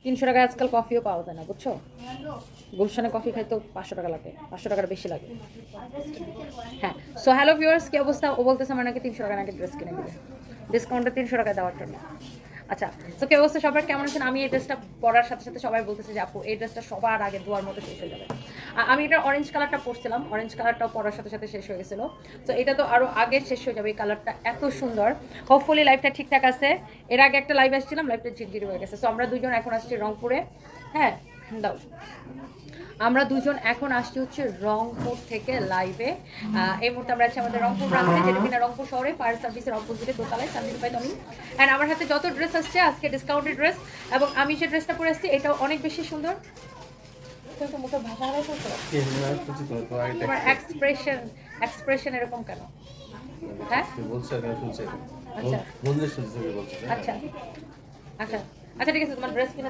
300 টাকায় আজকাল কফিও পাওয়া যায় না, বুঝছো? গুলশানে কফি খাইতে 500 টাকা লাগে, 500 টাকার বেশি লাগে। হ্যাঁ, সো হ্যালো ভিউয়ার্স, কি অবস্থা? ও বলতেছে আমার নাকি 300 টাকা নাকি ড্রেস কিনে দিবে, ডিসকাউন্টে 300 টাকায় দেওয়ার জন্য। আচ্ছা, তো কি অবস্থা সবার, কেমন আছেন? আমি এই ড্রেসটা পরার সাথে সাথে সবাই বলতেছে যে আপু এই ড্রেসটা সবার আগে দুয়ার মতো শেষ হয়ে যাবে। আমি এটা অরেঞ্জ কালারটা পরছিলাম, অরেঞ্জ কালারটাও পরার সাথে সাথে শেষ হয়ে গেছিলো। তো এটা তো আরও আগে শেষ হয়ে যাবে, এই কালারটা এত সুন্দর। হোপফুলি লাইফটা ঠিকঠাক আছে। এর আগে একটা লাইভ আসছিলাম, লাইভটা ঝিরঝিরি হয়ে গেছে। সো আমরা দুজন এখন আসছি রংপুরে। হ্যাঁ, দাও। আমরা দুজন এখন আসছি হচ্ছে রংপুর থেকে লাইভে। এই মুহূর্তে আমরা আছি আমাদের রংপুর ব্রাঞ্চে, যেটা কিনা রংপুর শহরে ফায়ার সার্ভিসের অপোজিটে দোতলায় সানজিদ ভাই তনি। অ্যান্ড আমার হাতে যত ড্রেস আসছে আজকে ডিসকাউন্টেড ড্রেস, এবং আমি যে ড্রেসটা পরে আসছি এটাও অনেক বেশি সুন্দর। মুখের ভাষা হারাই ফেলছো, তোমার এক্সপ্রেশন এরকম কেন? হ্যাঁ, আচ্ছা আচ্ছা আচ্ছা আচ্ছা, ঠিক আছে, তোমার ড্রেস কিনে